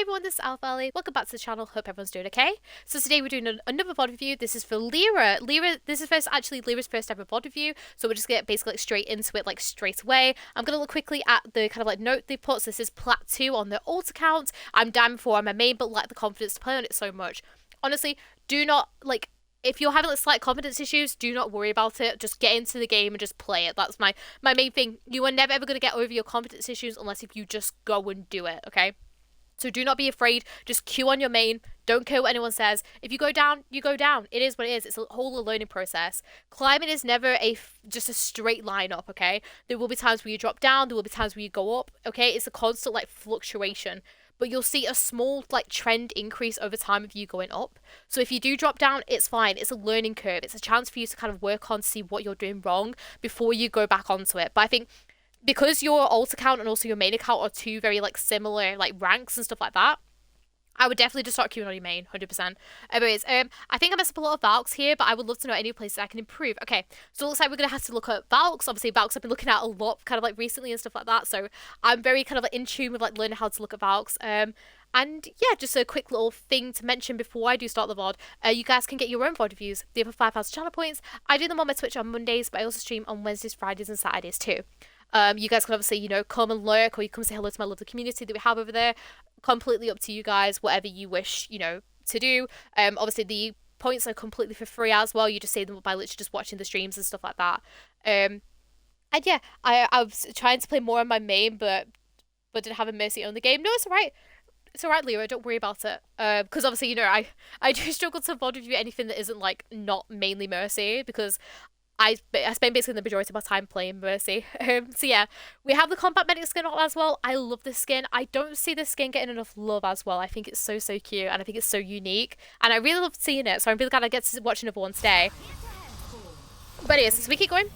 Hi everyone, this is AlphaAli. Welcome back to the channel. Hope everyone's doing okay. So today we're doing another VOD review. This is for Lyra. This is Lyra's first ever VOD review. So we'll just get basically straight into it, straight away. I'm going to look quickly at the kind of note they put. So this is Plat 2 on their alt account. I'm Diamond 4 on my main, but lack the confidence to play on it so much. Honestly, do not, if you're having slight confidence issues, do not worry about it. Just get into the game and just play it. That's my main thing. You are never ever going to get over your confidence issues unless if you just go and do it, okay? So do not be afraid. Just queue on your main. Don't care what anyone says. If you go down, you go down. It is what it is. It's a whole learning process. Climbing is never just a straight line up, okay? There will be times where you drop down. There will be times where you go up, okay? It's a constant, fluctuation. But you'll see a small, trend increase over time of you going up. So if you do drop down, it's fine. It's a learning curve. It's a chance for you to kind of work on, see what you're doing wrong before you go back onto it. But I think because your alt account and also your main account are two very similar ranks and stuff like that, I would definitely just start queuing on your main, 100%. Anyways, I think I messed up a lot of Valks here, but I would love to know any places I can improve. Okay, so it looks like we're going to have to look at Valks. Obviously, Valks I've been looking at a lot, recently and stuff like that, so I'm very in tune with learning how to look at Valks. And yeah, just a quick little thing to mention before I do start the VOD. You guys can get your own VOD reviews. They have 5,000 channel points. I do them on my Twitch on Mondays, but I also stream on Wednesdays, Fridays, and Saturdays too. You guys can obviously, come and lurk, or you come say hello to my lovely community that we have over there. Completely up to you guys, whatever you wish, to do. Obviously the points are completely for free as well. You just save them by literally just watching the streams and stuff like that. And yeah, I was trying to play more on my main, but didn't have a Mercy on the game. No, it's alright. It's alright, Lyra, don't worry about it. Because obviously, I do struggle to VOD review anything that isn't not mainly Mercy, because I spend basically the majority of my time playing Mercy. So yeah, we have the Combat Medic skin on as well. I love this skin. I don't see this skin getting enough love as well. I think it's so cute, and I think it's so unique, and I really love seeing it, so I'm really glad I get to watch another one today. But anyways, so we keep going.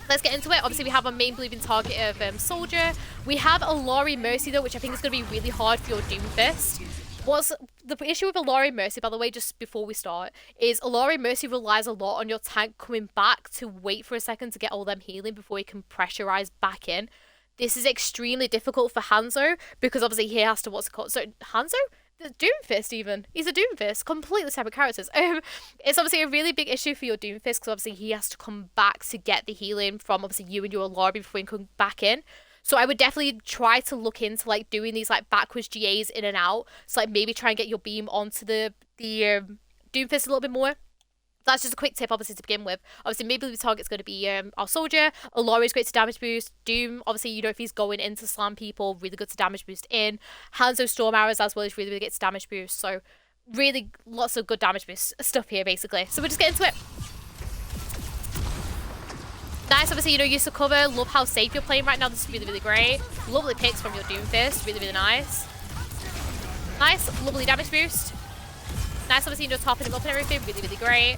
Let's get into it. Obviously, we have our main believing target of Soldier. We have AlphaAli Mercy though, which I think is going to be really hard for your Doomfist. What's the issue with AlphaAli Mercy, by the way, just before we start, is AlphaAli Mercy relies a lot on your tank coming back to wait for a second to get all them healing before he can pressurize back in. This is extremely difficult for Hanzo, because obviously he has to, so Hanzo? The Doomfist even. He's a Doomfist. Completely separate characters. It's obviously a really big issue for your Doomfist, because obviously he has to come back to get the healing from obviously you and your AlphaAli before he can come back in. So I would definitely try to look into doing these backwards GAs in and out. So maybe try and get your beam onto the Doomfist a little bit more. That's just a quick tip, obviously, to begin with. Obviously, maybe the target's going to be our Soldier. AlphaAli is great to damage boost. Doom, obviously, if he's going in to slam people, really good to damage boost in. Hanzo Storm Arrows as well is really good to damage boost. So really lots of good damage boost stuff here, basically. So we'll just get into it. Nice, obviously, use the cover. Love how safe you're playing right now. This is really great. Lovely picks from your Doomfist. Really nice. Nice, lovely damage boost. Nice, obviously, topping him up and everything. Really great.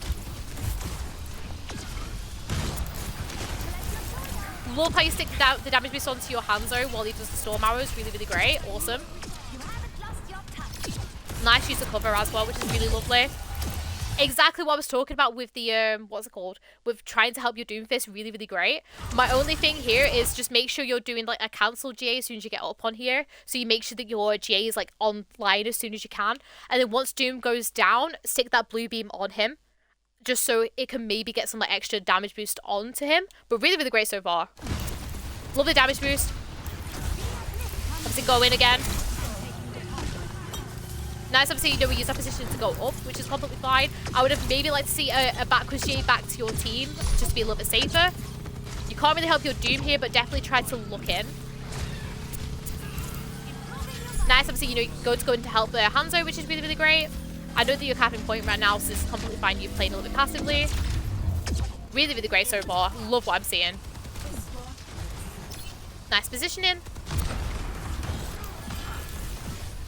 Love how you stick the damage boost onto your Hanzo while he does the Storm Arrows. Really great. Awesome. Nice use of cover as well, which is really lovely. Exactly what I was talking about with the, what's it called? With trying to help your Doomfist, really great. My only thing here is just make sure you're doing a cancel GA as soon as you get up on here. So you make sure that your GA is online as soon as you can. And then once Doom goes down, stick that blue beam on him. Just so it can maybe get some extra damage boost onto him. But really great so far. Lovely damage boost. Obviously go in again. Nice, obviously, we use that position to go up, which is completely fine. I would have maybe liked to see a backwards GA back to your team, just to be a little bit safer. You can't really help your Doom here, but definitely try to look in. Nice, obviously, go in to help Hanzo, which is really great. I know that you're capping point right now, so this is completely fine. You're playing a little bit passively. Really great so far. Love what I'm seeing. Nice positioning.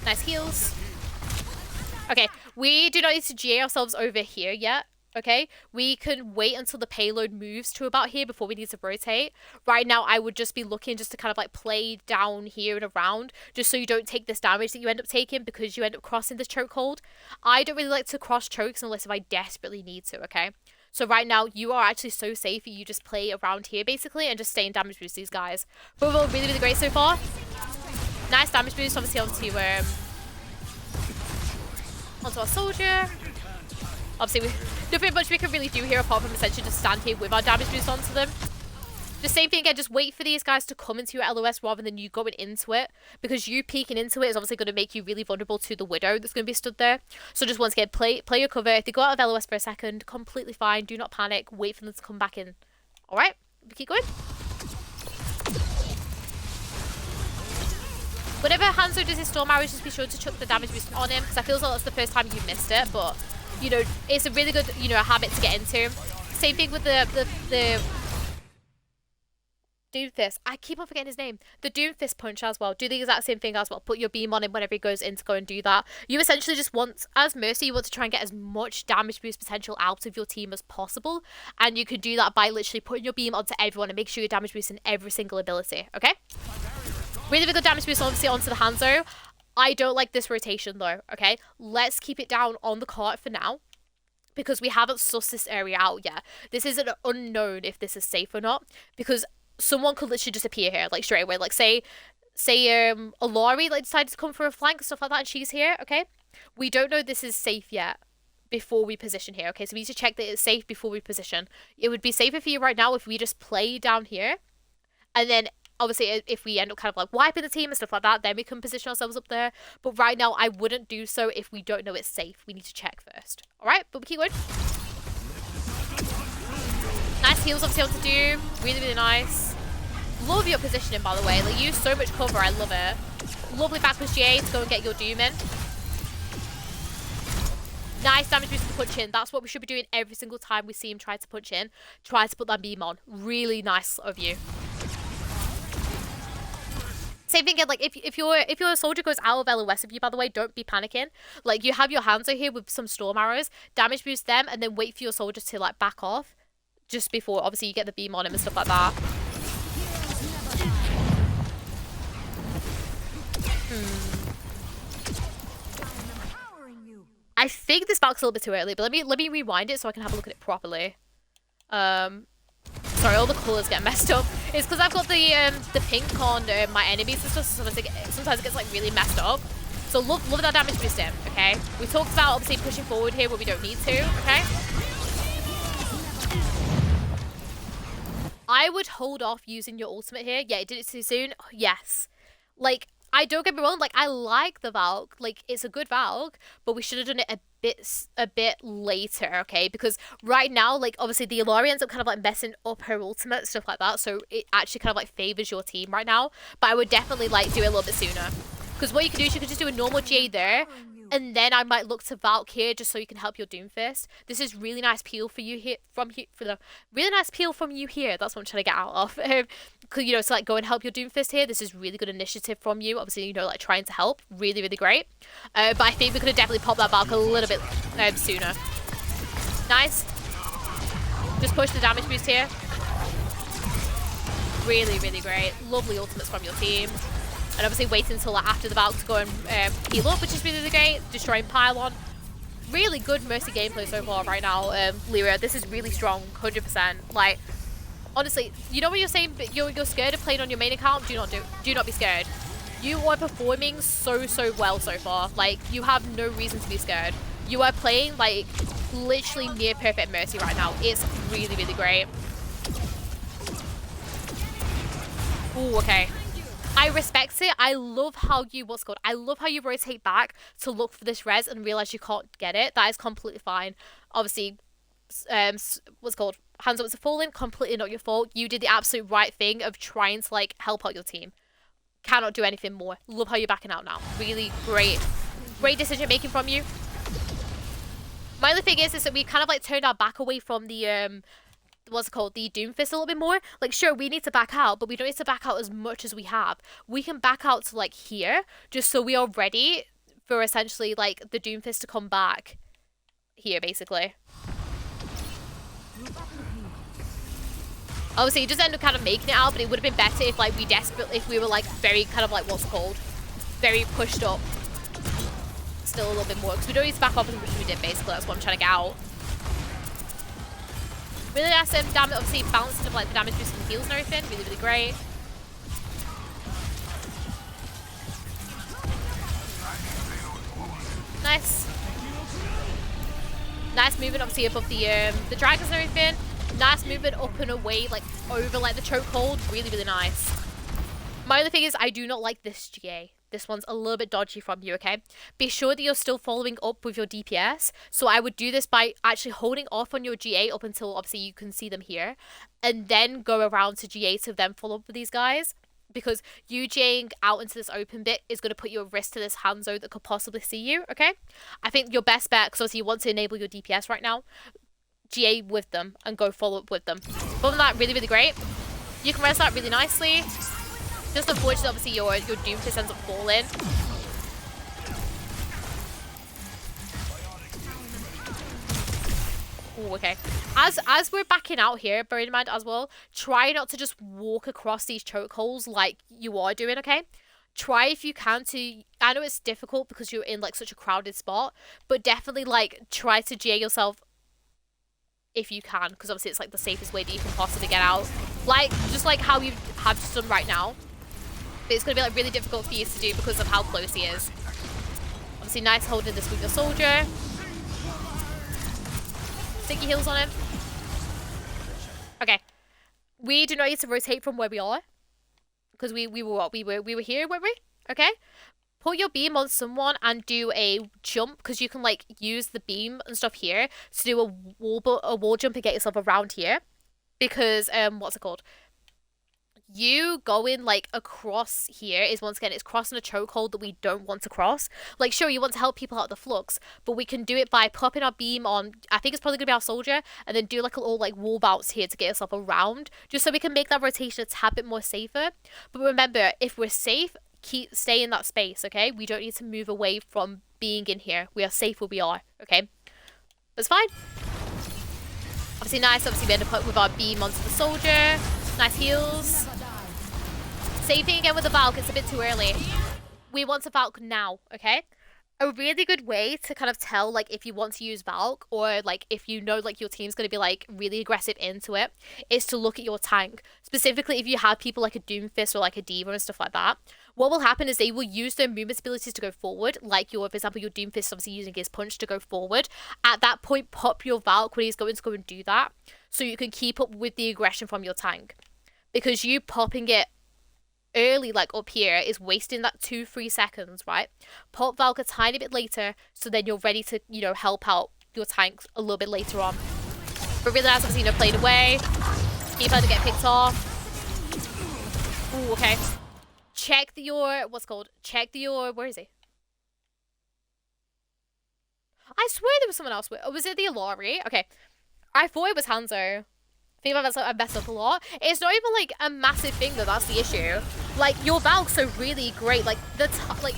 Nice heals. Okay, we do not need to GA ourselves over here yet, okay? We can wait until the payload moves to about here before we need to rotate. Right now, I would just be looking just to kind of play down here and around, just so you don't take this damage that you end up taking because you end up crossing this chokehold. I don't really like to cross chokes unless if I desperately need to, okay? So right now, you are actually so safe. You just play around here, basically, and just stay in damage boost these guys. But we're really great so far. Nice damage boost, obviously, onto onto our soldier. Obviously, nothing much we can really do here apart from essentially just stand here with our damage boost onto them. The same thing again, just wait for these guys to come into your LOS rather than you going into it, because you peeking into it is obviously going to make you really vulnerable to the Widow that's going to be stood there. So just once again, play your cover. If they go out of LOS for a second, completely fine. Do not panic. Wait for them to come back in. Alright, we keep going. Whenever Hanzo does his storm arrows, just be sure to chuck the damage boost on him, because I feel like that's the first time you missed it, but you know, it's a really good, you know, habit to get into. Same thing with the Doomfist. I keep on forgetting his name. The Doomfist punch as well. Do the exact same thing as well. Put your beam on him whenever he goes in to go and do that. You essentially just want, as Mercy, you want to try and get as much damage boost potential out of your team as possible. And you can do that by literally putting your beam onto everyone and make sure you're damage boosting every single ability. Okay? Really, really good damage boost obviously onto the Hanzo. I don't like this rotation though. Okay? Let's keep it down on the cart for now, because we haven't sussed this area out yet. This is an unknown if this is safe or not, because someone could literally just appear here, like straight away. Like say AlphaAli like decided to come for a flank, stuff like that, and she's here, okay? We don't know this is safe yet before we position here, okay? So we need to check that it's safe before we position. It would be safer for you right now if we just play down here, and then obviously if we end up kind of like wiping the team and stuff like that, then we can position ourselves up there. But right now, I wouldn't do so if we don't know it's safe. We need to check first. Alright, but we keep going. Nice heals obviously on to do. Really, really nice. Love your positioning, by the way. Like, you use so much cover. I love it. Lovely backwards GA to go and get your Doom in. Nice damage boost to punch in. That's what we should be doing every single time we see him try to punch in. Try to put that beam on. Really nice of you. Same thing again, like if your soldier goes out of LOS of you, by the way, don't be panicking. Like, you have your Hanzo here with some storm arrows. Damage boost them and then wait for your soldier to like back off. Just before, obviously, you get the beam on him and stuff like that. I think this back's a little bit too early, but let me rewind it so I can have a look at it properly. Sorry, all the colours get messed up. It's because I've got the pink on my enemies and stuff, so sometimes it gets like really messed up. So love that damage boost in, okay? We talked about obviously pushing forward here where we don't need to, okay? I would hold off using your ultimate here. Yeah, it did it too soon. Oh, yes. Like, I don't get me wrong. Like, I like the Valk. Like, it's a good Valk, but we should have done it a bit later, okay? Because right now, like, obviously the AlphaAli ends up kind of like messing up her ultimate, stuff like that. So it actually kind of like favors your team right now. But I would definitely like do it a little bit sooner. Because what you can do is you can just do a normal GA there, and then I might look to Valk here just so you can help your Doomfist. This is really nice peel for you here, really nice peel from you here. That's what I'm trying to get out of. You know, so like go and help your Doomfist here. This is really good initiative from you. Obviously, you know, like trying to help. Really, really great. But I think we could have definitely popped that Valk a little bit sooner. Nice. Just push the damage boost here. Really, really great. Lovely ultimates from your team. And obviously wait until like, after the Valk to go and heal up, which is really, really great. Destroying Pylon. Really good Mercy gameplay so far right now, Lyra. This is really strong, 100%. Like, honestly, you know when you're saying you're scared of playing on your main account? Do not be scared. You are performing so well so far. Like, you have no reason to be scared. You are playing like literally near perfect Mercy right now. It's really, really great. Ooh, okay. I respect it. I love how you, I love how you rotate back to look for this res and realize you can't get it. That is completely fine. Obviously, hands up to falling, completely not your fault. You did the absolute right thing of trying to like help out your team. Cannot do anything more. Love how you're backing out now. Really great decision making from you. My other thing is that we kind of like turned our back away from the the Doomfist a little bit more. Like, sure, we need to back out, but we don't need to back out as much as we have. We can back out to like here, just so we are ready for essentially like the Doomfist to come back here, basically. Obviously, it does end up kind of making it out, but it would have been better if like if we were like very kind of like very pushed up. Still a little bit more, because we don't need to back off as much as we did, basically. That's what I'm trying to get out. Really nice damage, obviously balancing of like the damage boost and the heals and everything. Really, really great. Nice. Nice movement, obviously, above the dragons and everything. Nice movement up and away, like, over, like, the chokehold. Really, really nice. My only thing is, I do not like this GA. This one's a little bit dodgy from you, okay? Be sure that you're still following up with your DPS. So I would do this by actually holding off on your GA up until, obviously, you can see them here. And then go around to GA to then follow up with these guys. Because you GAing out into this open bit is going to put you at risk to this Hanzo that could possibly see you, okay? I think your best bet, because obviously you want to enable your DPS right now, GA with them and go follow up with them. Other than that, really, really great. You can res that really nicely. Just unfortunately, obviously, your Doomfist ends up falling. Ooh, okay. As we're backing out here, bear in mind as well, try not to just walk across these choke holes like you are doing, okay? Try if you can to, I know it's difficult because you're in like such a crowded spot, but definitely like try to GA yourself if you can, because obviously it's like the safest way that you can possibly get out. Like, just like how you have just done right now. But it's going to be like really difficult for you to do because of how close he is. Obviously nice holding this with your soldier. Sticky heals on him. Okay. We do not need to rotate from where we are. Because we were here, weren't we? Okay. Put your beam on someone and do a jump, because you can like use the beam and stuff here to do a wall jump and get yourself around here. Because what's it called? You going like across here is, once again, it's crossing a chokehold that we don't want to cross. Like, sure, you want to help people out of the flux, but we can do it by popping our beam on, I think it's probably gonna be our soldier, and then do like a little like wall bounce here to get yourself around, just so we can make that rotation a tad bit more safer. But remember, if we're safe, stay in that space, okay? We don't need to move away from being in here. We are safe where we are, okay? That's fine. Obviously nice, obviously we end up with our beam onto the soldier. Nice heals. Same thing again with the Valk, it's a bit too early. We want to Valk now, okay? A really good way to kind of tell like if you want to use Valk, or like if you know like your team's going to be like really aggressive into it, is to look at your tank. Specifically if you have people like a Doomfist or like a D.Va and stuff like that. What will happen is they will use their movement abilities to go forward, like for example, your Doomfist obviously using his punch to go forward. At that point, pop your Valk when he's going to go and do that, so you can keep up with the aggression from your tank. Because you popping it early, like up here, is wasting that 2-3 seconds, right? Pop Valk a tiny bit later, so then you're ready to, you know, help out your tanks a little bit later on. But really nice, obviously, you know, played away. Keep on to get picked off. Ooh, okay. Check your, where is he? I swear there was someone else. Oh, was it the AlphaAli? Okay. I thought it was Hanzo. I think I messed up a lot. It's not even like a massive thing though, that's the issue. Like, your Valks are really great. Like, like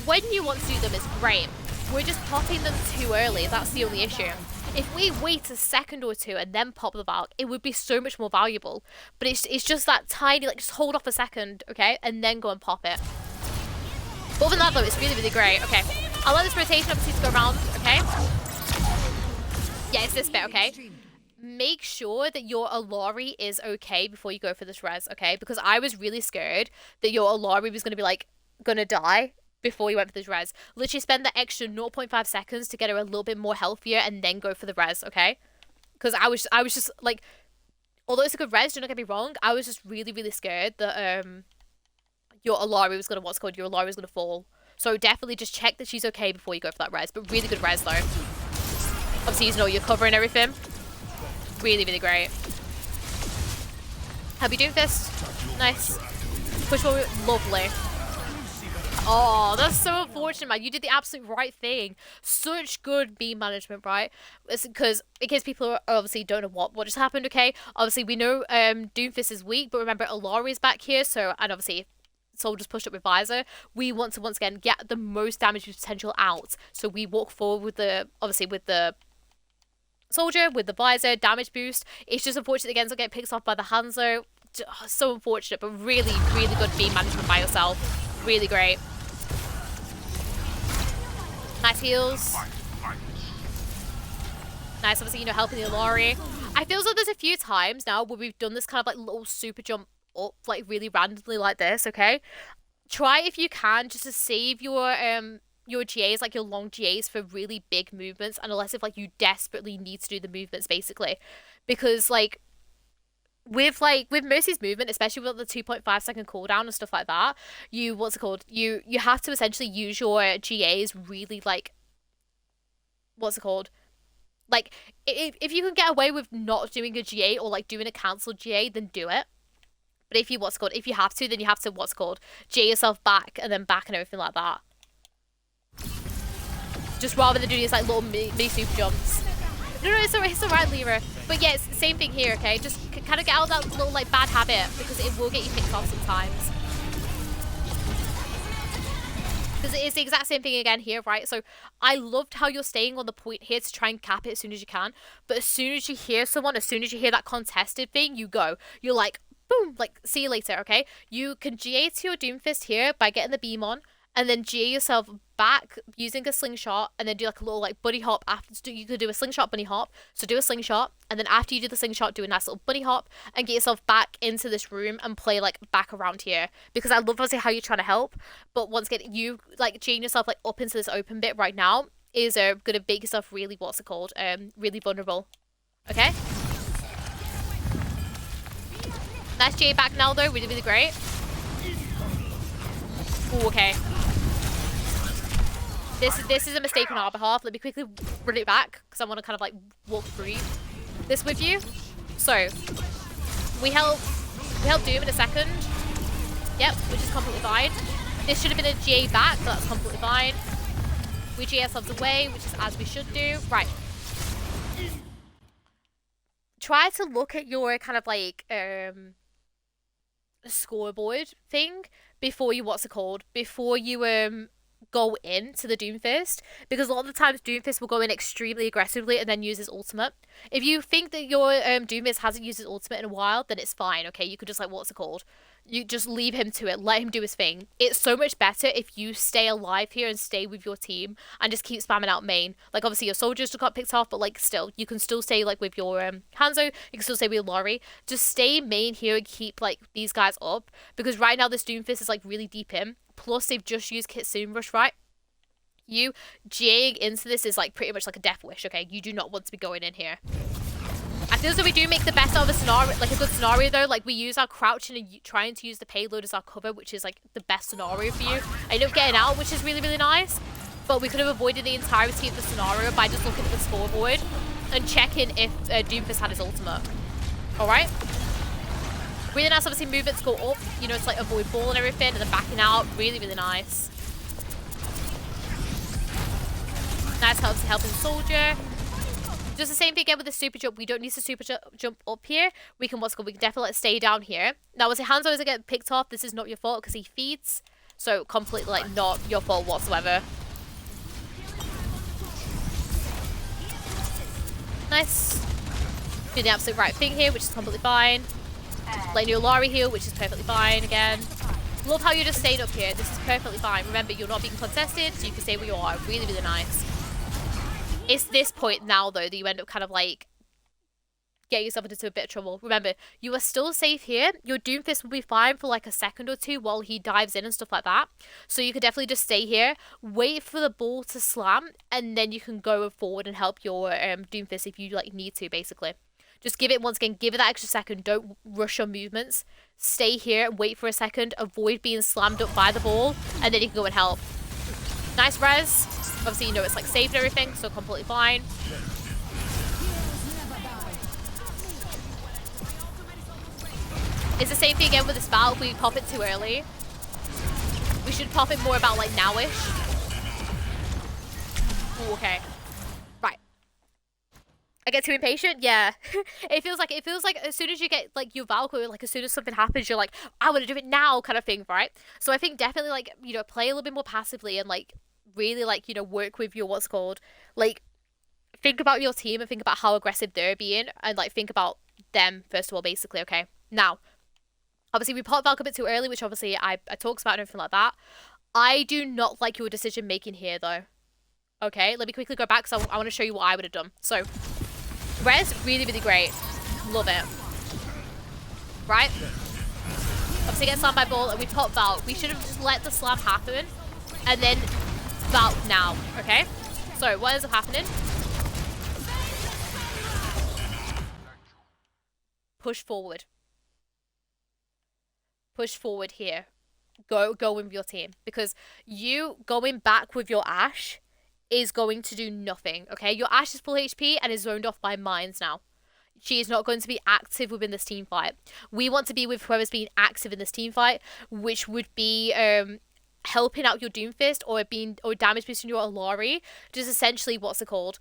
when you want to do them, it's great. We're just popping them too early. That's the only issue. If we wait a second or two and then pop the Valk, it would be so much more valuable. But it's just that tiny, like, just hold off a second, okay? And then go and pop it. But other than that though, it's really, really great. Okay. I'll let this rotation obviously to go around, okay? Yeah, it's this bit, okay? Make sure that your AlphaAli is okay before you go for this res, okay? Because I was really scared that your AlphaAli was going to be, like, going to die before you went for this res. Literally spend the extra 0.5 seconds to get her a little bit more healthier and then go for the res, okay? Because I was just, like, although it's a good res, do not get me wrong, I was just really, really scared that your AlphaAli was going to, your AlphaAli was going to fall. So definitely just check that she's okay before you go for that res. But really good res, though. Obviously, using all your cover and everything. Really, really great. How are you doing, Fist? Nice. Push forward. Lovely. Oh, that's so unfortunate, man. You did the absolute right thing. Such good beam management, right? It's because, in case people obviously don't know what just happened, okay? Obviously, we know Doomfist is weak, but remember, AlphaAli is back here, so, and obviously, Soldiers pushed up with Visor. We want to, once again, get the most damage potential out. So we walk forward with the, obviously, with the Soldier, with the Visor, damage boost. It's just unfortunate again, so get picked off by the Hanzo. So unfortunate, but really, really good beam management by yourself. Really great. Nice heals. Nice, obviously, you know, helping the AlphaAli. I feel as though there's a few times now where we've done this kind of like little super jump up, like really randomly like this, okay? Try if you can just to save your your GAs, like your long GAs for really big movements, and unless if like you desperately need to do the movements basically, because like with Mercy's movement, especially with the 2.5 second cooldown and stuff like that, you you have to essentially use your GAs really like like if you can get away with not doing a GA or like doing a cancelled GA, then do it. But if you if you have to, then you have to GA yourself back and then back and everything like that. Just rather than doing these like little mini super jumps. No, it's alright, Lyra. But yeah, it's the same thing here, okay? Just kind of get out of that little like bad habit, because it will get you picked off sometimes. Because it is the exact same thing again here, right? So I loved how you're staying on the point here to try and cap it as soon as you can. But as soon as you hear someone, as soon as you hear that contested thing, you go. You're like, boom, like, see you later, okay? You can GA to your Doomfist here by getting the beam on, and then GA yourself back using a slingshot, and then do like a little like bunny hop after. You could do a slingshot bunny hop, so do a slingshot, and then after you do the slingshot, do a nice little bunny hop and get yourself back into this room and play like back around here, because I love obviously how you're trying to help, but once again, you like GAing yourself like up into this open bit right now is gonna make yourself really really vulnerable. Okay, nice GA back now though, really great. Ooh, okay. This is a mistake on our behalf. Let me quickly run it back, because I want to kind of like walk through this with you. So we help Doom in a second. Yep, which is completely fine. This should have been a GA back, but that's completely fine. We GA ourselves away, which is as we should do. Right. Try to look at your kind of like scoreboard thing before you before you go into the Doomfist, because a lot of the times Doomfist will go in extremely aggressively and then use his ultimate. If you think that your Doomfist hasn't used his ultimate in a while, then it's fine, okay? You could just like, you just leave him to it, let him do his thing. It's so much better if you stay alive here and stay with your team and just keep spamming out main. Like obviously your soldiers just got picked off, but like still, you can still stay like with your Hanzo, you can still stay with Lyra. Just stay main here and keep like these guys up, because right now this Doomfist is like really deep in. Plus they've just used Kitsune Rush, right? You GAing into this is like pretty much like a death wish, okay? You do not want to be going in here. I feel as though we do make the best out of a scenario, like a good scenario though. Like we use our crouching and trying to use the payload as our cover, which is like the best scenario for you. I end up getting out, which is really, really nice. But we could have avoided the entirety of the scenario by just looking at the scoreboard and checking if Doomfist had his ultimate. Alright? Really nice, obviously, movements go up. You know, it's like avoid ball and everything, and then backing out. Really, really nice. Nice helping soldier. Just the same thing again with the super jump. We don't need to super jump up here. We can we can definitely stay down here. Now, as Hanzo is getting picked off, this is not your fault because he feeds. So completely like not your fault whatsoever. Nice. Doing the absolute right thing here, which is completely fine. Letting your Lyra heal, which is perfectly fine again. Love how you're just staying up here. This is perfectly fine. Remember, you're not being contested, so you can stay where you are. Really, really nice. It's this point now, though, that you end up kind of like getting yourself into a bit of trouble. Remember, you are still safe here. Your Doomfist will be fine for like a second or two while he dives in and stuff like that. So you could definitely just stay here, wait for the ball to slam, and then you can go forward and help your Doomfist if you like need to, basically. Just give it, once again, give it that extra second. Don't rush your movements. Stay here, wait for a second, avoid being slammed up by the ball, and then you can go and help. Nice res. Obviously, you know it's like saved and everything, so completely fine. It's the same thing again with the spout. If we pop it too early, we should pop it more about like nowish. Ooh, okay. I get too impatient, yeah. it feels like as soon as you get like your Valkyrie, like as soon as something happens, you're like, I want to do it now, kind of thing, right? So I think definitely like, you know, play a little bit more passively and like really like, you know, work with your like think about your team and think about how aggressive they're being and like think about them first of all, basically. Okay. Now, obviously we popped Valkyrie a bit too early, which obviously I talked about and everything like that. I do not like your decision making here though. Okay, let me quickly go back because I want to show you what I would have done. So. Res, really, really great. Love it. Right? Obviously get slammed by ball and we pop Val. We should have just let the slam happen and then Valk now, okay? So what ends up happening? Push forward. Push forward here. Go with your team. Because you going back with your Ashe is going to do nothing, okay? Your Ashe is full HP and is zoned off by mines now. She is not going to be active within this team fight. We want to be with whoever's being active in this team fight, which would be helping out your Doomfist or damage boosting your AlphaAli. Just essentially, what's it called?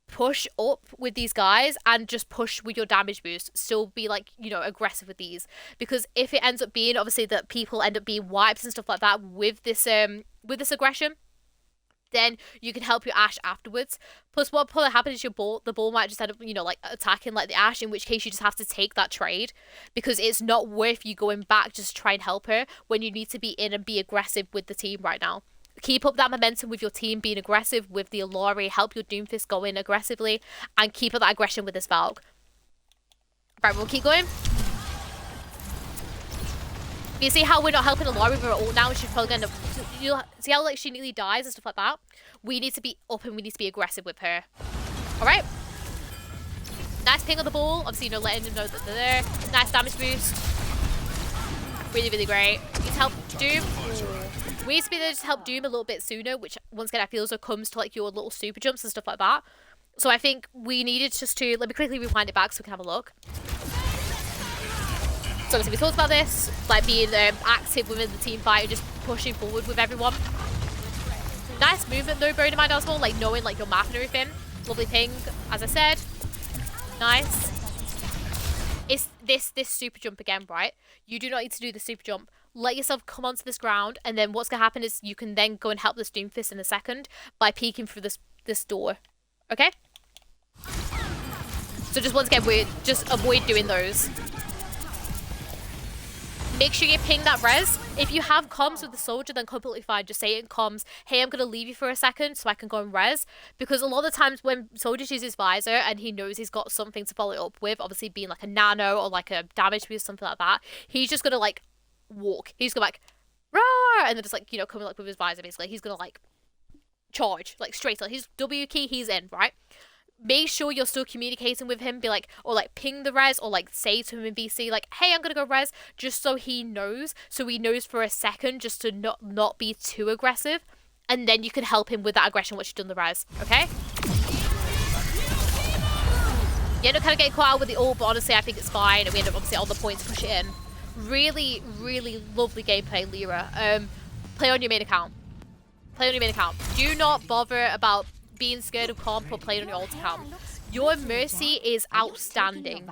Push up with these guys and just push with your damage boost. Still be like, you know, aggressive with these. Because if it ends up being obviously that people end up being wipes and stuff like that with this aggression, then you can help your Ashe afterwards. Plus, what probably happens is the ball might just end up, you know, like attacking like the Ashe, in which case you just have to take that trade because it's not worth you going back just to try and help her when you need to be in and be aggressive with the team right now. Keep up that momentum with your team being aggressive with the AlphaAli, help your Doomfist go in aggressively, and keep up that aggression with this Valk. Right, we'll keep going. You see how we're not helping AlphaAli with her ult now, and she's probably going to... You see how like she nearly dies and stuff like that? We need to be up and we need to be aggressive with her. Alright. Nice ping on the ball. Obviously, you know, letting them know that they're there. Nice damage boost. Really, really great. Need to help Doom. Ooh. We need to be there to help Doom a little bit sooner, which once again I feel also comes to like your little super jumps and stuff like that. So I think we needed just to... Let me quickly rewind it back so we can have a look. So obviously we talked about this, like being active within the team fight and just pushing forward with everyone. Nice movement though, bearing in mind as well, like knowing like your map and everything. Lovely ping, as I said. Nice. It's this super jump again, right? You do not need to do the super jump. Let yourself come onto this ground, and then what's gonna happen is you can then go and help this Doomfist in a second by peeking through this door. Okay? So just once again, just avoid doing those. Make sure you ping that res. If you have comms with the soldier, then completely fine. Just say it in comms, hey, I'm going to leave you for a second so I can go and res. Because a lot of the times when soldiers use his visor and he knows he's got something to follow it up with, obviously being like a nano or like a damage boost, something like that, he's just going to like walk. He's going to like, roar, and then just like, you know, coming like with his visor basically. He's going to like charge, like straight. Like his W key, he's in, right? Make sure you're still communicating with him, be like, or like ping the res, or like say to him in VC, like, hey, I'm gonna go res, just so he knows for a second, just to not be too aggressive, and then you can help him with that aggression once you've done the res, okay? You end up kind of getting caught out with the ult, but honestly, I think it's fine, and we end up obviously on the point to push it in. Really, really lovely gameplay, Lyra. Play on your main account. Play on your main account. Do not bother about being scared of comp or playing on your alt account. Your Mercy is outstanding.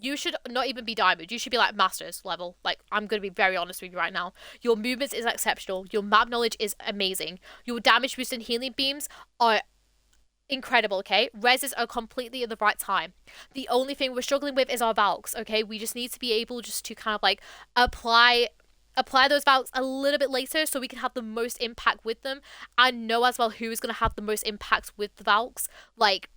You should not even be diamond. You should be like masters level. Like, I'm going to be very honest with you right now. Your movements is exceptional. Your map knowledge is amazing. Your damage boost and healing beams are incredible, okay? Reses are completely at the right time. The only thing we're struggling with is our Valks, okay? We just need to be able just to kind of like apply those Valks a little bit later so we can have the most impact with them and know as well who is going to have the most impact with the Valks. Like,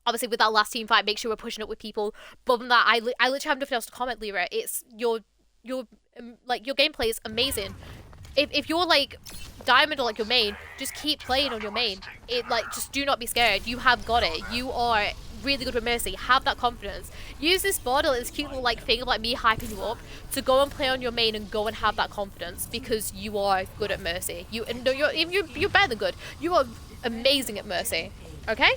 obviously with that last team fight, make sure we're pushing up with people. But other than that, I literally have nothing else to comment, Lyra. It's your gameplay is amazing. If you're like diamond or like your main, just keep playing on your main. Just do not be scared. You have got it. You are really good with Mercy. Have that confidence. Use this bottle, this cute little like thing of like me hyping you up to go and play on your main and go and have that confidence because you are good at Mercy. You're better than good. You are amazing at Mercy. Okay?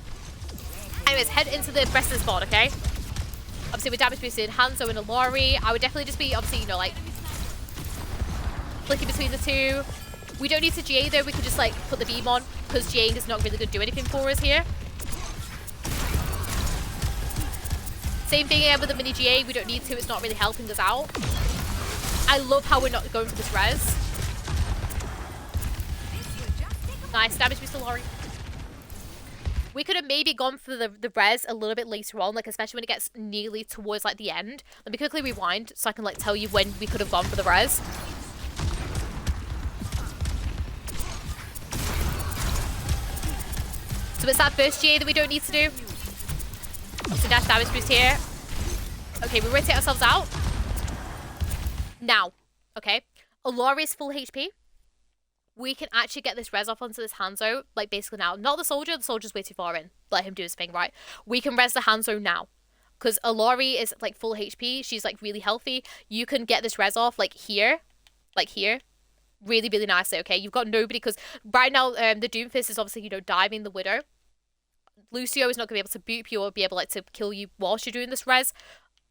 Anyways, head into the rest of the spot, okay? Obviously with damage boosted Hanzo and AlphaAli, I would definitely just be obviously, you know, like flicking between the two. We don't need to GA though, we could just like put the beam on because GAing is not really going to do anything for us here. Same thing again with the mini GA, we don't need to, it's not really helping us out. I love how we're not going for this res. Nice, damage boost to Lori. We could have maybe gone for the res a little bit later on, like especially when it gets nearly towards like the end. Let me quickly rewind so I can like tell you when we could have gone for the res. So it's that first GA that we don't need to do. So dash damage boost here. Okay, we rotate ourselves out. Now, okay. AlphaAli is full HP. we can actually get this res off onto this Hanzo, like basically now. Not the soldier's way too far in. Let him do his thing, right? We can res the Hanzo now. Because AlphaAli is like full HP, she's like really healthy. You can get this res off like here. Really, really nicely, okay? You've got nobody, because right now the Doomfist is obviously, you know, diving the Widow. Lucio is not going to be able to boop you or be able like to kill you whilst you're doing this res.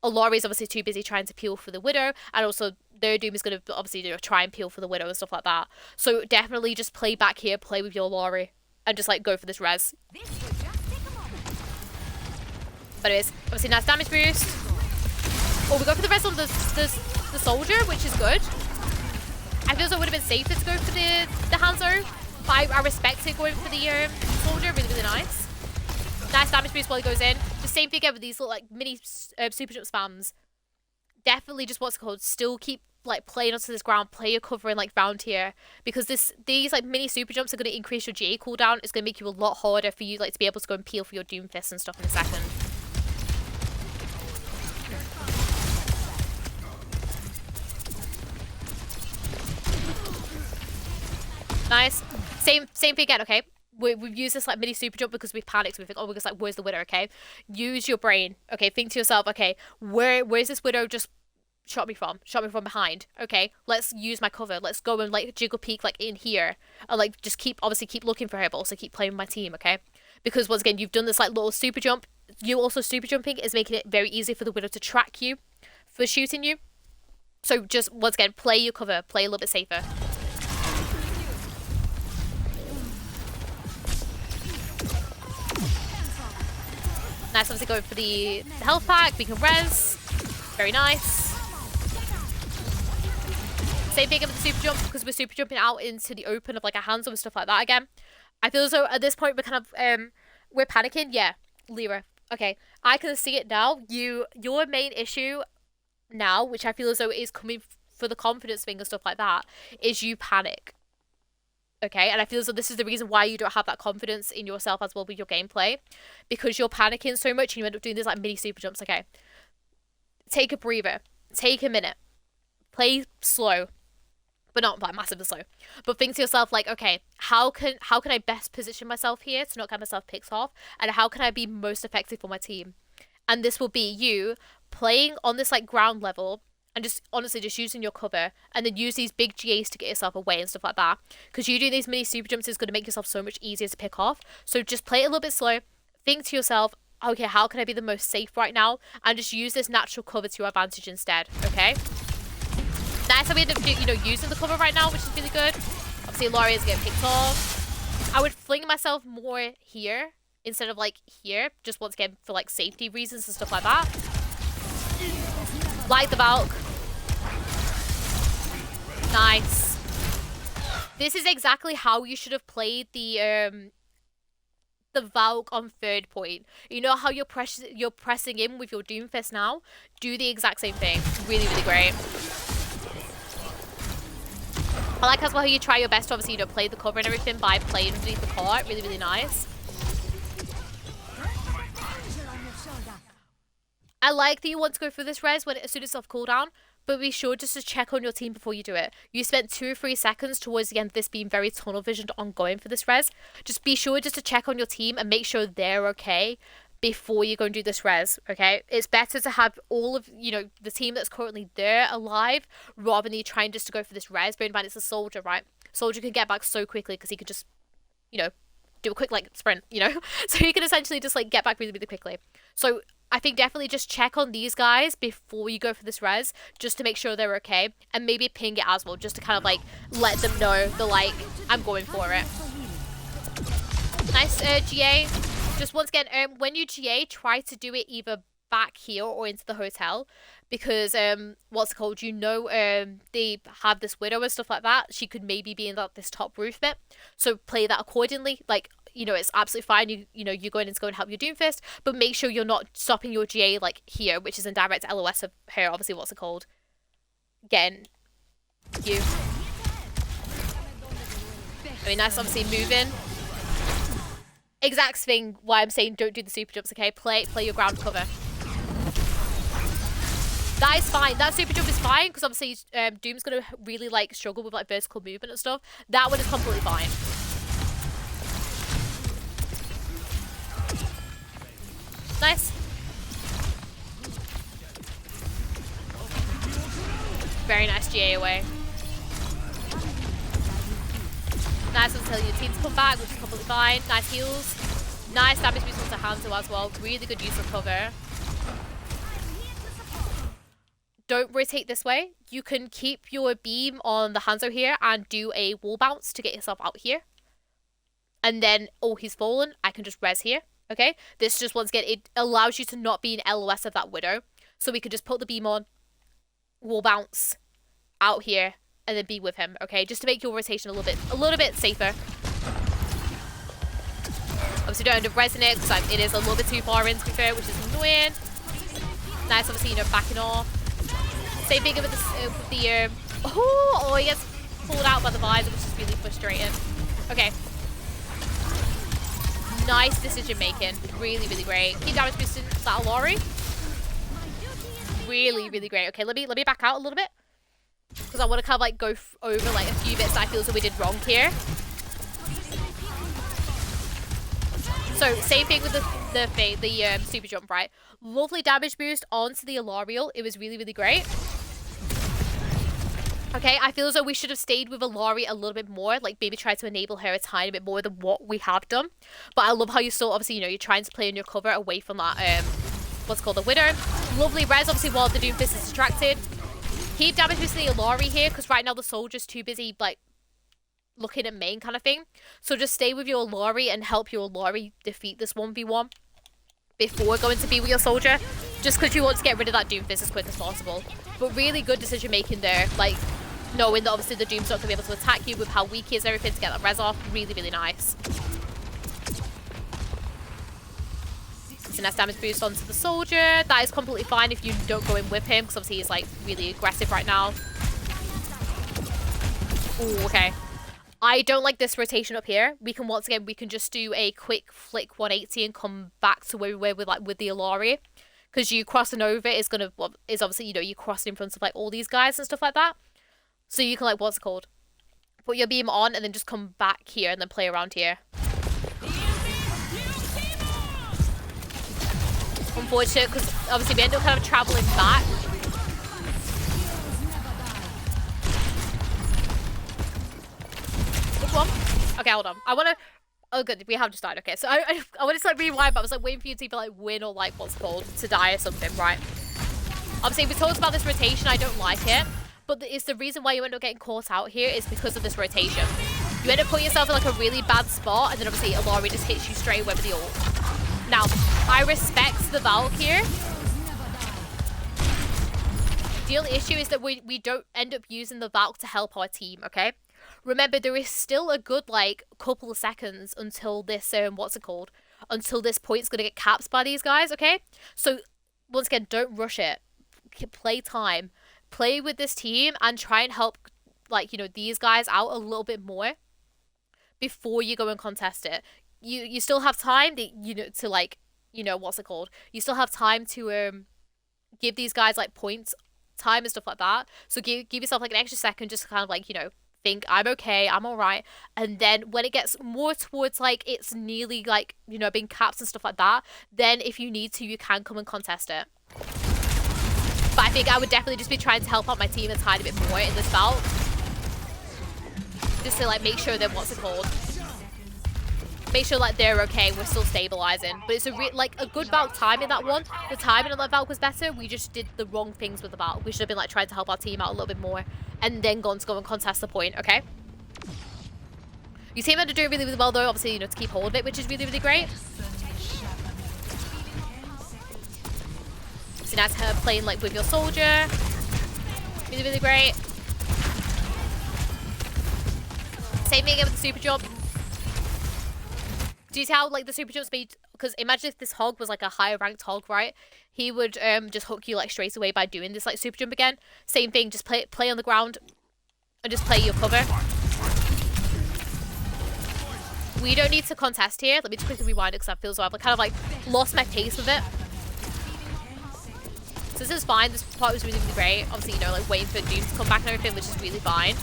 AlphaAli is obviously too busy trying to peel for the Widow, and also their Doom is going to obviously, you know, try and peel for the Widow and stuff like that. So definitely just play back here, play with your AlphaAli, and just like go for this res. But anyways, obviously nice damage boost. Oh, we go for the res on the soldier, which is good. I feel as though it would have been safer to go for the Hanzo, but I respect it going for the soldier. Really, really nice. Nice damage boost while he goes in. The same thing again with these little like mini super jump spams. Definitely just what's it called. Still keep like playing onto this ground, play your cover in like round here, because these like mini super jumps are going to increase your GA cooldown. It's going to make you a lot harder for you like to be able to go and peel for your Doomfist and stuff in a second. Nice. Same thing again, okay? We've used this like mini super jump because we've panicked. We think, oh, we're just like, where's the Widow, okay? Use your brain, okay? Think to yourself, okay, where's this Widow just shot me from? Shot me from behind, okay? Let's use my cover. Let's go and like jiggle peek like in here. And like just obviously keep looking for her, but also keep playing with my team, okay? Because once again, you've done this like little super jump. You also super jumping is making it very easy for the Widow to track you for shooting you. So just once again, play your cover, play a little bit safer. Nice, obviously going for the health pack. We can res. Very nice. Same thing with the super jump, because we're super jumping out into the open of like a Hanzo and stuff like that again. I feel as though at this point we're kind of we're panicking. Yeah, Lyra. Okay, I can see it now. Your main issue now, which I feel as though is coming for the confidence thing and stuff like that, is you panic. Okay, and I feel as though this is the reason why you don't have that confidence in yourself as well with your gameplay, because you're panicking so much and you end up doing these like mini super jumps. Okay, take a breather, take a minute, play slow, but not like massively slow. But think to yourself like, okay, how can I best position myself here to not get myself picked off, and how can I be most effective for my team? And this will be you playing on this like ground level. And just honestly just using your cover, and then use these big GAs to get yourself away and stuff like that. Because you doing these mini super jumps is going to make yourself so much easier to pick off. So just play it a little bit slow. Think to yourself, okay, how can I be the most safe right now? And just use this natural cover to your advantage instead, okay? Nice how we end up, you know, using the cover right now, which is really good. Obviously, Lyra is getting picked off. I would fling myself more here instead of like here, just once again for like safety reasons and stuff like that. Like the Valk. Nice. This is exactly how you should have played the Valk on third point. You know how you're pressing in with your Doomfist now? Do the exact same thing. Really, really great. I like as well how you try your best to obviously, you know, play the cover and everything by playing underneath the cart. Really, really nice. I like that you want to go for this res as soon as it's off cooldown, but be sure just to check on your team before you do it. You spent 2 or 3 seconds towards the end of this being very tunnel visioned on going for this res. Just be sure just to check on your team and make sure they're okay before you go and do this res, okay? It's better to have all of, you know, the team that's currently there alive rather than you trying just to go for this res. Bear in mind, it's a soldier, right? Soldier can get back so quickly because he could just, you know, do a quick like sprint, you know? So he can essentially just like get back really, really quickly. So I think definitely just check on these guys before you go for this res, just to make sure they're okay, and maybe ping it as well, just to kind of like let them know they're like, I'm going for it. Nice GA. Just once again, when you GA, try to do it either back here or into the hotel, because what's it called, you know, they have this Widow and stuff like that. She could maybe be in this top roof bit, so play that accordingly. Like, you know, it's absolutely fine. You know, you're going in to go and help your Doomfist, but make sure you're not stopping your GA like here, which is in direct LOS of her. Obviously, what's it called? Getting you. I mean, that's obviously moving. Exact thing why I'm saying don't do the super jumps, okay? Play your ground cover. That is fine. That super jump is fine because obviously Doom's going to really like struggle with like vertical movement and stuff. That one is completely fine. Nice. Very nice GA away. Nice until your teams come back, which is completely fine. Nice heals. Nice damage boost onto Hanzo as well. Really good use of cover. Don't rotate this way. You can keep your beam on the Hanzo here and do a wall bounce to get yourself out here. And then, oh, he's fallen. I can just res here. Okay? This just, once again, it allows you to not be an LOS of that Widow. So we can just put the beam on, wall bounce out here, and then be with him. Okay? Just to make your rotation a little bit safer. Obviously, don't end up resing it because it is a little bit too far in, to be fair, which is annoying. Nice, obviously, you know, backing off. Same thing with the oh, he gets pulled out by the visor, which is really frustrating. Okay. Nice decision making. Really, really great. Keep damage boosting that AlphaAli. Really, really great. Okay, let me back out a little bit. Because I want to kind of like go over like a few bits that I feel as though we did wrong here. So, same thing with the super jump, right? Lovely damage boost onto the AlphaAli. It was really, really great. Okay, I feel as though we should have stayed with AlphaAli a little bit more. Like, maybe try to enable her a tiny bit more than what we have done. But I love how you still, obviously, you know, you're trying to play on your cover away from that, what's called the Widow. Lovely res, obviously, while the Doomfist is distracted. Keep damage boosting the AlphaAli here, because right now the soldier's too busy, like, looking at main kind of thing. So just stay with your AlphaAli and help your AlphaAli defeat this 1v1 before going to be with your soldier, just because you want to get rid of that Doomfist as quick as possible. But really good decision making there, like knowing that obviously the Doom's not going to be able to attack you with how weak he is and everything to get that res off. Really, really nice. It's a nice damage boost onto the soldier. That is completely fine if you don't go in with him, because obviously he's like really aggressive right now. Ooh, okay. I don't like this rotation up here. We can, once again, we can just do a quick flick 180 and come back to where we were with, like, with the AlphaAli. Because you crossing over is going to, well, is obviously, you know, you crossing in front of, like, all these guys and stuff like that. So you can, like, what's it called? Put your beam on and then just come back here and then play around here. Unfortunate, because obviously we end up kind of traveling back. Which one? Okay, hold on. I want to... Oh, good. We have just died. Okay, so I wanted to, like, rewind, but I was, like, waiting for you to either, like, win or, like, what's it called? To die or something, right? Obviously, we talked about this rotation. I don't like it. But it's the reason why you end up getting caught out here is because of this rotation. You end up putting yourself in, like, a really bad spot, and then, obviously, AlphaAli just hits you straight away with the ult. Now, I respect the Valk here. The only issue is that we don't end up using the Valk to help our team, okay? Remember, there is still a good, like, couple of seconds until this, what's it called? Until this point's going to get capped by these guys, okay? So, once again, don't rush it. Play time. Play with this team and try and help, like, you know, these guys out a little bit more before you go and contest it. You still have time to, you know, to, like, you know, what's it called? You still have time to give these guys, like, points time and stuff like that. So give yourself, like, an extra second just to kind of, like, you know, think, I'm okay, I'm all right. And then when it gets more towards, like, it's nearly, like, you know, being capped and stuff like that, then if you need to, you can come and contest it. But I think I would definitely just be trying to help out my team a tiny bit more in this bout. Just to, like, make sure that, what's it called? Make sure, like, they're okay, we're still stabilizing. But it's like a good Valk timing, that one. The timing on that Valk was better. We just did the wrong things with the Valk. We should have been, like, trying to help our team out a little bit more. And then gone to go and contest the point, okay? Your team had to do it really, really well, though. Obviously, you know, to keep hold of it, which is really, really great. So nice her playing, like, with your soldier. Really, really great. Same thing again with the super jump. Do you see how, like, the super jump speed? Because imagine if this hog was, like, a higher ranked hog, right? He would just hook you, like, straight away by doing this, like, super jump again. Same thing, just play on the ground and just play your cover. We don't need to contest here. Let me just quickly rewind it because I feel so I've, like, kind of, like, lost my pace with it. So this is fine. This part was really, really great. Obviously, you know, like waiting for Doom to come back and everything, which is really fine.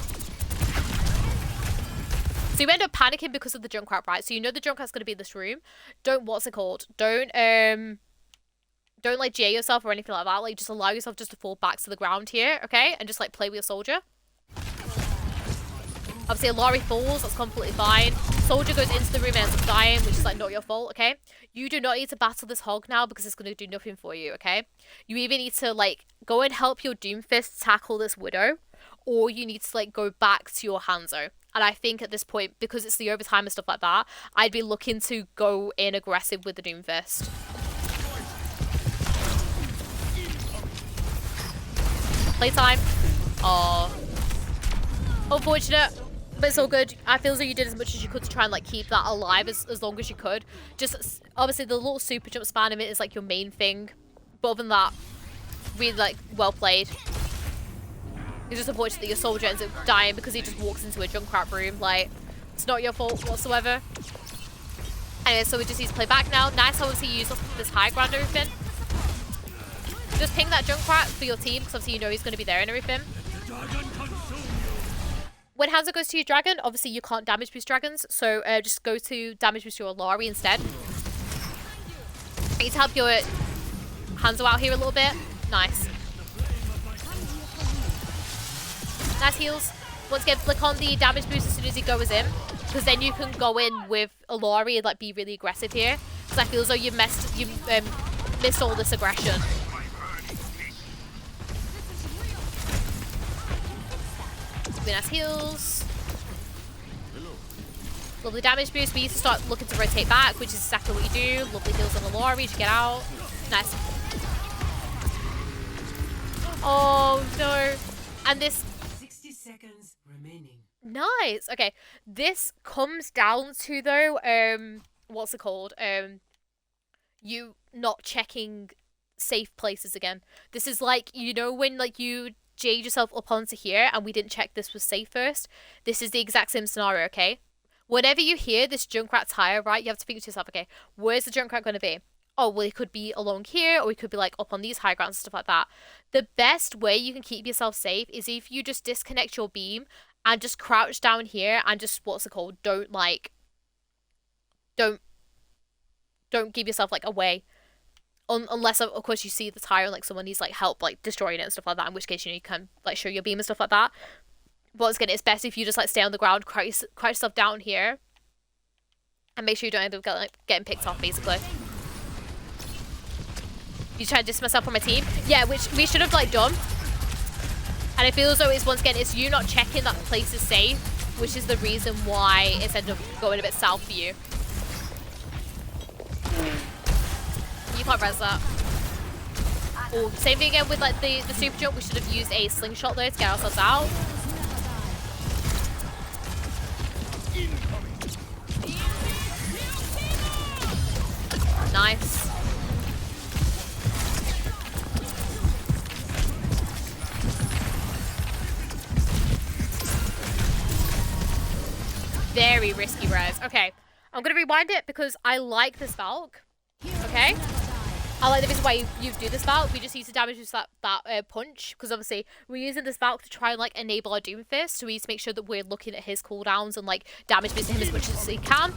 So you end up panicking because of the Junkrat, right? So you know the Junkrat's going to be in this room. Don't, what's it called? Don't like GA yourself or anything like that. Like just allow yourself just to fall back to the ground here, okay? And just like play with your soldier. Obviously, Alari falls. That's completely fine. Soldier goes into the room and ends up dying, which is like not your fault, okay? You do not need to battle this hog now because it's going to do nothing for you, okay? You either need to like go and help your Doomfist tackle this Widow, or you need to like go back to your Hanzo. And I think at this point, because it's the overtime and stuff like that, I'd be looking to go in aggressive with the Doomfist. Playtime. Oh, unfortunate. But it's all good. I feel as though you did as much as you could to try and like keep that alive as long as you could. Just obviously the little super jump spam is like your main thing. But other than that, really like well played. It's just unfortunate that your soldier ends up dying because he just walks into a Junkrat room. Like, it's not your fault whatsoever. Anyway, so we just need to play back now. Nice how obviously you use this high ground and everything. Just ping that Junkrat for your team because obviously you know he's going to be there and everything. When Hanzo goes to your dragon, obviously you can't damage boost dragons, so just go to damage boost your Alari instead. I need to help your Hanzo out here a little bit. Nice. Nice heals. Once again, flick on the damage boost as soon as he goes in, because then you can go in with Alari and like be really aggressive here. Because I feel as though you missed all this aggression. Really nice heals. Lovely damage boost. We need to start looking to rotate back, which is exactly what you do. Lovely heals on Alari to get out. Nice. Oh no. And this 60 seconds remaining. Nice. Okay. This comes down to though, what's it called? You not checking safe places again. This is like, you know, when like you jade yourself up onto here and we didn't check this was safe first. This is the exact same scenario, okay? Whenever you hear this Junkrat's higher, right, you have to think to yourself, okay, where's the Junkrat going to be? Oh, well, it could be along here, or it could be like up on these high grounds and stuff like that. The best way you can keep yourself safe is if you just disconnect your beam and just crouch down here and just, what's it called? Don't give yourself like away. Unless of course you see the tire and like someone needs like help like destroying it and stuff like that, in which case you know you can like show your beam and stuff like that. But once again, it's best if you just like stay on the ground, crouch yourself down here, and make sure you don't end up getting picked off basically. You try to distance myself from my team, yeah, which we should have like done. And I feel as though it's once again it's you not checking that the place is safe, which is the reason why it's ended up going a bit south for you. You can't res that. Oh, same thing again with like the super jump. We should have used a slingshot though to get ourselves out. Nice. Very risky res. Okay, I'm gonna rewind it because I like this Valk. Okay, I like the reason why you do this Valk. We just need to damage that punch, because obviously we're using this Valk to try and like enable our Doomfist, so we need to make sure that we're looking at his cooldowns and like damage boosting him as much as we can.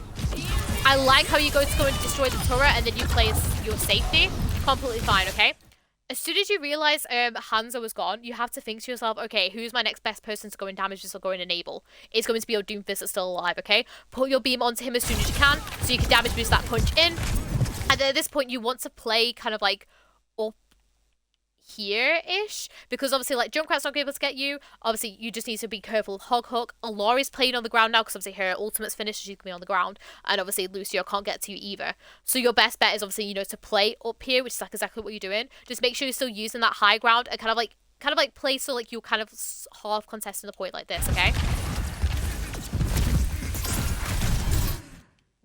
I like how you go and destroy the turret and then you play your safety. Completely fine, okay? As soon as you realize Hanzo was gone, you have to think to yourself, okay, who's my next best person to go and damage this or go and enable? It's going to be your Doomfist that's still alive, okay? Put your beam onto him as soon as you can so you can damage boost that punch in. And then at this point, you want to play kind of like up here-ish, because obviously like Junkrat's not going to be able to get you. Obviously, you just need to be careful with Hog Hook. Alari's playing on the ground now because obviously her ultimate's finished, so she's going to be on the ground. And obviously Lucio can't get to you either. So your best bet is obviously, you know, to play up here, which is like exactly what you're doing. Just make sure you're still using that high ground and kind of like play so like you're kind of half contesting the point like this, okay?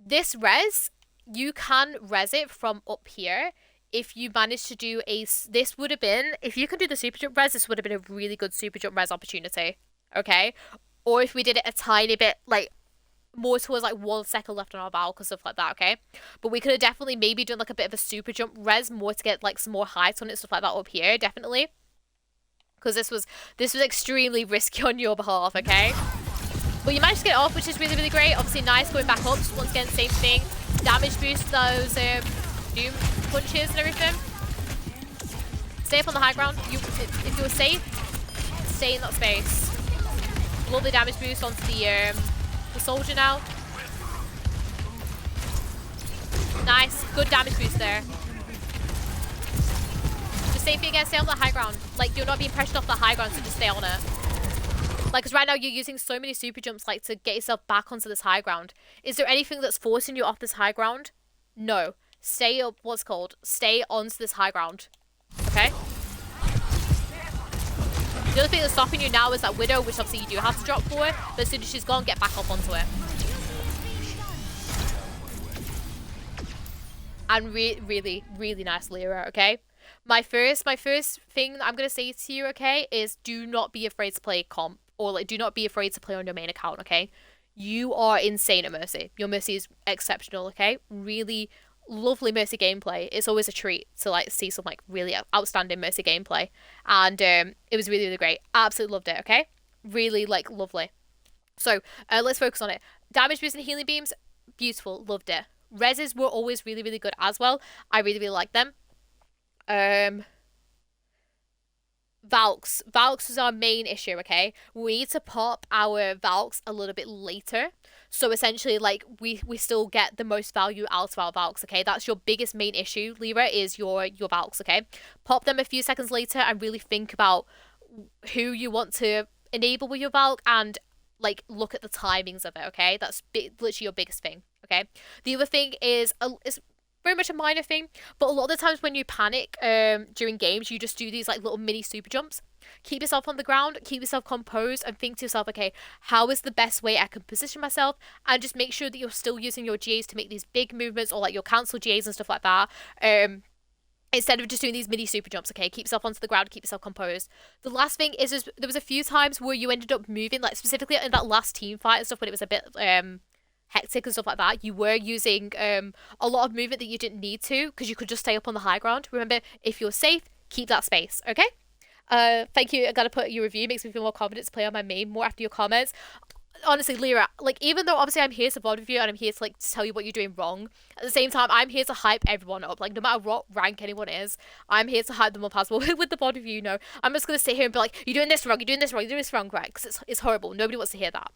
This res, you can res it from up here. If you manage to do this would have been, if you can do the super jump res, this would have been a really good super jump res opportunity, okay? Or if we did it a tiny bit, like, more towards like 1 second left on our Valk or stuff like that, okay? But we could have definitely maybe done like a bit of a super jump res more to get like some more height on it, stuff like that up here, definitely. Because this was extremely risky on your behalf, okay? But you managed to get it off, which is really, really great. Obviously, nice going back up. Just once again, same thing. Damage boost those doom punches and everything. Stay up on the high ground. If you're safe, stay in that space. Lovely damage boost onto the soldier now. Nice, good damage boost there. Just same thing again. Stay on the high ground. Like you're not being pressured off the high ground, so just stay on it. Like, because right now you're using so many super jumps, like, to get yourself back onto this high ground. Is there anything that's forcing you off this high ground? No. Stay up, stay onto this high ground. Okay? The other thing that's stopping you now is that Widow, which obviously you do have to drop for it, but as soon as she's gone, get back up onto it. And really, really nice Lyra, okay? My first thing that I'm going to say to you, okay, is do not be afraid to play comp. Or like, do not be afraid to play on your main account, okay? You are insane at Mercy. Your Mercy is exceptional, okay? Really lovely Mercy gameplay. It's always a treat to like see some like really outstanding Mercy gameplay. And it was really, really great. Absolutely loved it, okay? Really like lovely. So let's focus on it. Damage boost and healing beams, beautiful, loved it. Reses were always really, really good as well. I really, really liked them. Valks is our main issue, okay? We need to pop our Valks a little bit later. So essentially, like, we still get the most value out of our Valks, okay? That's your biggest main issue, Lyra, is your Valks, okay? Pop them a few seconds later and really think about who you want to enable with your Valk and, like, look at the timings of it, okay? That's literally your biggest thing, okay? The other thing is very much a minor thing, but a lot of the times when you panic during games, you just do these like little mini super jumps. Keep yourself on the ground, keep yourself composed, and think to yourself, okay, how is the best way I can position myself? And just make sure that you're still using your GAs to make these big movements, or like your cancel GAs and stuff like that. Instead of just doing these mini super jumps, okay? Keep yourself onto the ground, keep yourself composed. The last thing is there was a few times where you ended up moving, like specifically in that last team fight and stuff when it was a bit hectic and stuff like that, you were using a lot of movement that you didn't need to because you could just stay up on the high ground. Remember, if you're safe, keep that space, okay? Thank you. I gotta put your review. Makes me feel more confident to play on my main more after your comments. Honestly, Lyra, like, even though obviously I'm here to VOD with you and I'm here to like to tell you what you're doing wrong, at the same time I'm here to hype everyone up. Like, no matter what rank anyone is, I'm here to hype them up as well. With the VOD review, you know, I'm just gonna sit here and be like, you're doing this wrong, you're doing this wrong, you're doing this wrong, right? Because it's horrible. Nobody wants to hear that.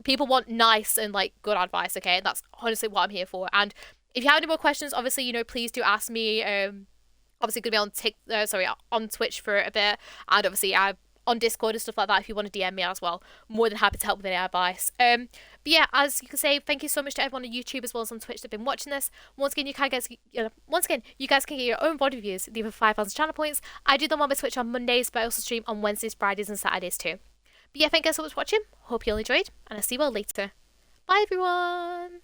People want nice and like good advice, okay? And that's honestly what I'm here for. And if you have any more questions, obviously, you know, please do ask me. Obviously gonna be on Twitch for a bit, and obviously on Discord and stuff like that if you want to DM me as well. More than happy to help with any advice. But yeah, as you can say, thank you so much to everyone on YouTube as well as on Twitch that have been watching this. Once again, you guys can get your own VOD reviews, leave 5,000 channel points. I do them on my Twitch on Mondays, but I also stream on Wednesdays, Fridays, and Saturdays too. But yeah, thank you guys so much for watching. Hope you all enjoyed, and I'll see you all later. Bye everyone!